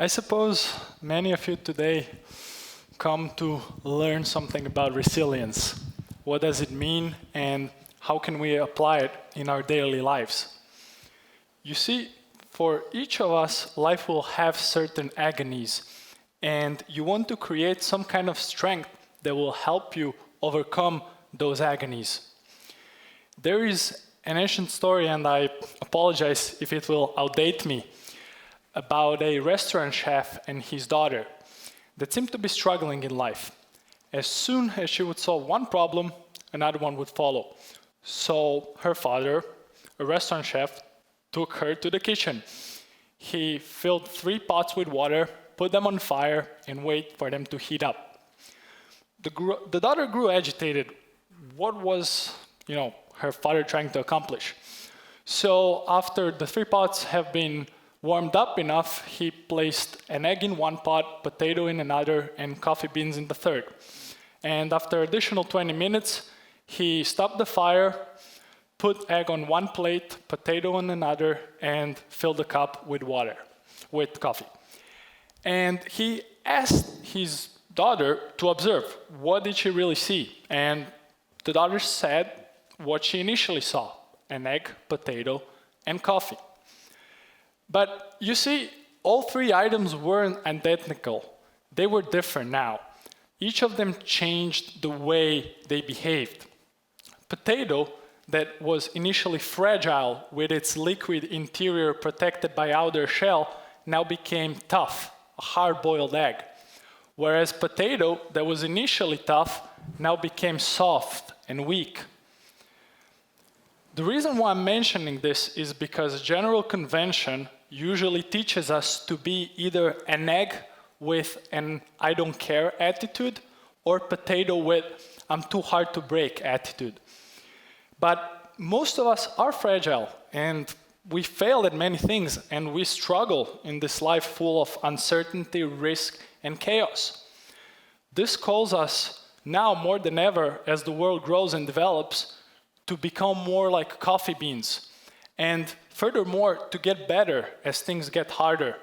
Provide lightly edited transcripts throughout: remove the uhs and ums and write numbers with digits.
I suppose many of you today come to learn something about resilience. What does it mean and how can we apply it in our daily lives? You see, for each of us, life will have certain agonies, and you want to create some kind of strength that will help you overcome those agonies. There is an ancient story, and I apologize if it will outdate me, about a restaurant chef and his daughter that seemed to be struggling in life. As soon as she would solve one problem, another one would follow. So her father, a restaurant chef, took her to the kitchen. He filled 3 pots with water, put them on fire, and waited for them to heat up. The daughter grew agitated. What was, her father trying to accomplish? So after the 3 pots have been warmed up enough, he placed an egg in one pot, potato in another, and coffee beans in the third. And after additional 20 minutes, he stopped the fire, put egg on one plate, potato on another, and filled the cup with coffee. And he asked his daughter to observe, what did she really see? And the daughter said what she initially saw, an egg, potato, and coffee. But you see, all 3 items weren't identical. They were different now. Each of them changed the way they behaved. Potato, that was initially fragile with its liquid interior protected by outer shell, now became tough, a hard-boiled egg. Whereas potato, that was initially tough, now became soft and weak. The reason why I'm mentioning this is because general convention usually teaches us to be either an egg with an I don't care attitude or potato with I'm too hard to break attitude. But most of us are fragile and we fail at many things and we struggle in this life full of uncertainty, risk, and chaos. This calls us now more than ever as the world grows and develops to become more like coffee beans. And furthermore, to get better as things get harder.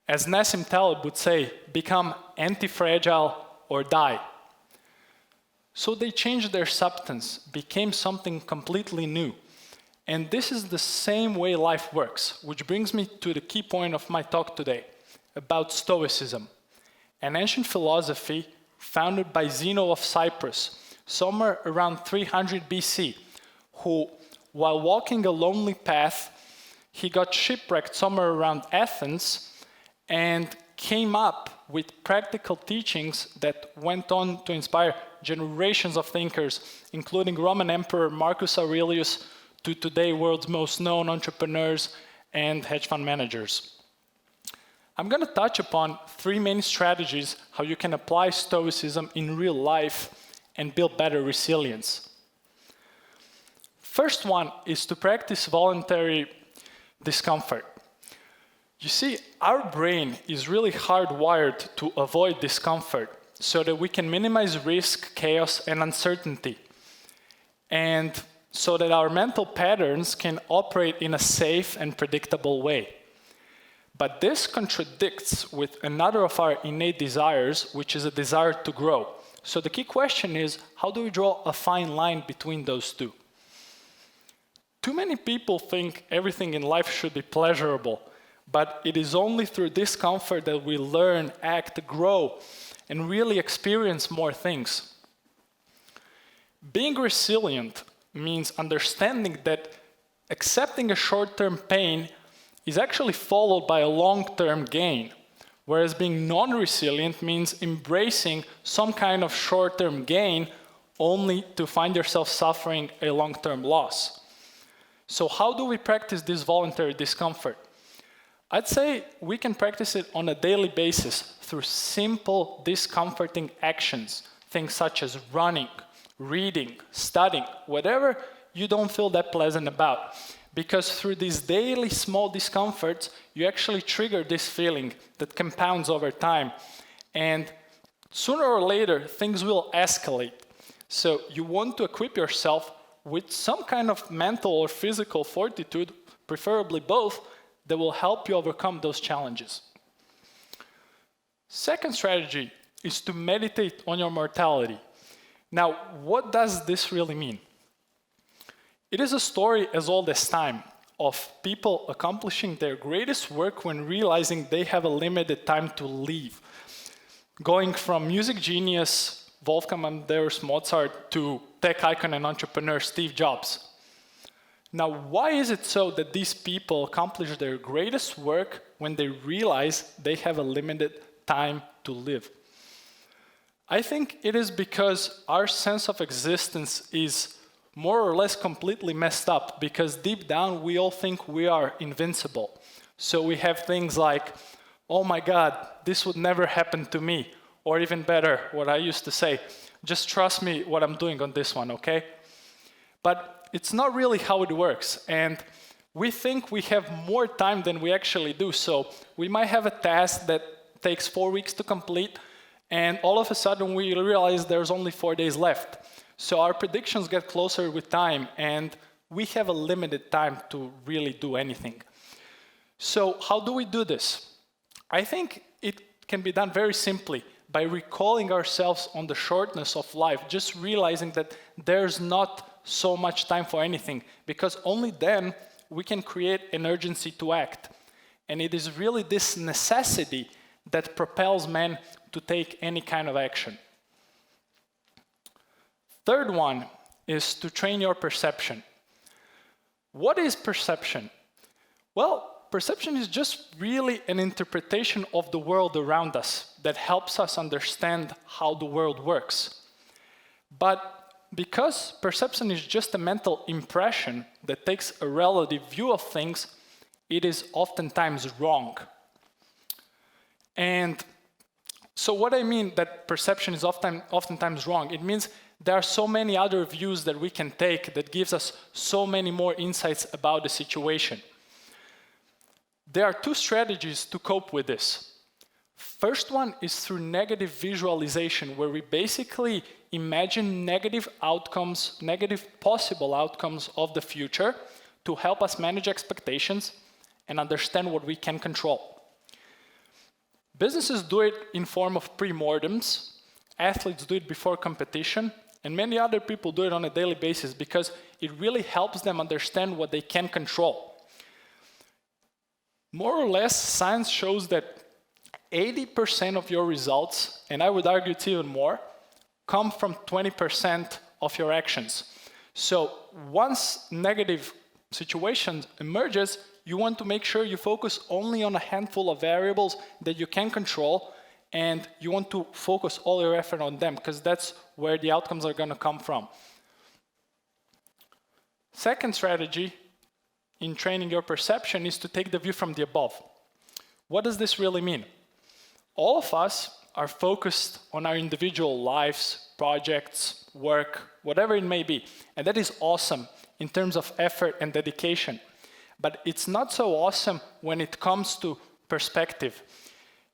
As Nassim Taleb would say, become anti-fragile or die. So they changed their substance, became something completely new. And this is the same way life works, which brings me to the key point of my talk today, about Stoicism, an ancient philosophy founded by Zeno of Cyprus, somewhere around 300 BC, who, while walking a lonely path, he got shipwrecked somewhere around Athens and came up with practical teachings that went on to inspire generations of thinkers, including Roman Emperor Marcus Aurelius, to today world's most known entrepreneurs and hedge fund managers. I'm going to touch upon 3 main strategies how you can apply Stoicism in real life and build better resilience. First one is to practice voluntary discomfort. You see, our brain is really hardwired to avoid discomfort so that we can minimize risk, chaos, and uncertainty. And so that our mental patterns can operate in a safe and predictable way. But this contradicts with another of our innate desires, which is a desire to grow. So the key question is, how do we draw a fine line between those two? Too many people think everything in life should be pleasurable, but it is only through discomfort that we learn, act, grow, and really experience more things. Being resilient means understanding that accepting a short-term pain is actually followed by a long-term gain, whereas being non-resilient means embracing some kind of short-term gain only to find yourself suffering a long-term loss. So how do we practice this voluntary discomfort? I'd say we can practice it on a daily basis through simple discomforting actions, things such as running, reading, studying, whatever you don't feel that pleasant about. Because through these daily small discomforts, you actually trigger this feeling that compounds over time. And sooner or later, things will escalate. So you want to equip yourself with some kind of mental or physical fortitude, preferably both, that will help you overcome those challenges. Second strategy is to meditate on your mortality. Now, what does this really mean? It is a story as old as time of people accomplishing their greatest work when realizing they have a limited time to live. Going from music genius Wolfgang Amadeus Mozart to tech icon and entrepreneur Steve Jobs. Now, why is it so that these people accomplish their greatest work when they realize they have a limited time to live? I think it is because our sense of existence is more or less completely messed up, because deep down we all think we are invincible. So we have things like, oh my God, this would never happen to me. Or even better, what I used to say, just trust me what I'm doing on this one, okay? But it's not really how it works. And we think we have more time than we actually do. So we might have a task that takes 4 weeks to complete, and all of a sudden we realize there's only 4 days left. So our predictions get closer with time, and we have a limited time to really do anything. So how do we do this? I think it can be done very simply by recalling ourselves on the shortness of life, just realizing that there's not so much time for anything, because only then we can create an urgency to act. And it is really this necessity that propels men to take any kind of action. Third one is to train your perception. What is perception? Well, perception is just really an interpretation of the world around us that helps us understand how the world works. But because perception is just a mental impression that takes a relative view of things, it is oftentimes wrong. And so what I mean that perception is oftentimes wrong, it means there are so many other views that we can take that gives us so many more insights about the situation. There are two strategies to cope with this. First one is through negative visualization, where we basically imagine negative outcomes, negative possible outcomes of the future to help us manage expectations and understand what we can control. Businesses do it in form of pre-mortems, athletes do it before competition, and many other people do it on a daily basis because it really helps them understand what they can control. More or less, science shows that 80% of your results, and I would argue it's even more, come from 20% of your actions. So once negative situation emerges, you want to make sure you focus only on a handful of variables that you can control, and you want to focus all your effort on them, because that's where the outcomes are going to come from. Second strategy in training your perception is to take the view from the above. What does this really mean? All of us are focused on our individual lives, projects, work, whatever it may be. And that is awesome in terms of effort and dedication. But it's not so awesome when it comes to perspective.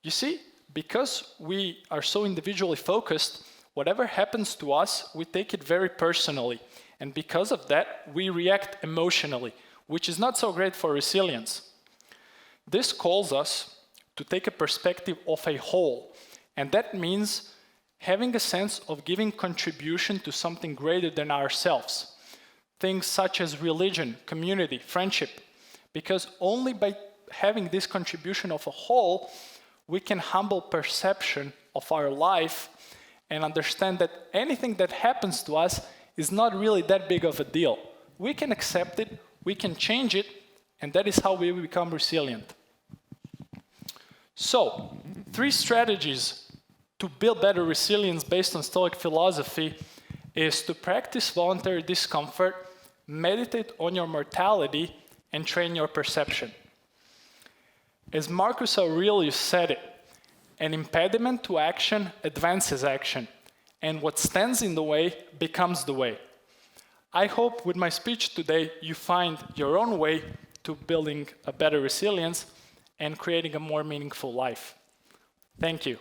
You see, because we are so individually focused, whatever happens to us, we take it very personally. And because of that, we react emotionally, which is not so great for resilience. This calls us to take a perspective of a whole, and that means having a sense of giving contribution to something greater than ourselves. Things such as religion, community, friendship, because only by having this contribution of a whole, we can humble perception of our life and understand that anything that happens to us is not really that big of a deal. We can accept it, we can change it, and that is how we become resilient. So, 3 strategies to build better resilience based on Stoic philosophy is to practice voluntary discomfort, meditate on your mortality, and train your perception. As Marcus Aurelius said it, an impediment to action advances action, and what stands in the way becomes the way. I hope with my speech today you find your own way to building a better resilience and creating a more meaningful life. Thank you.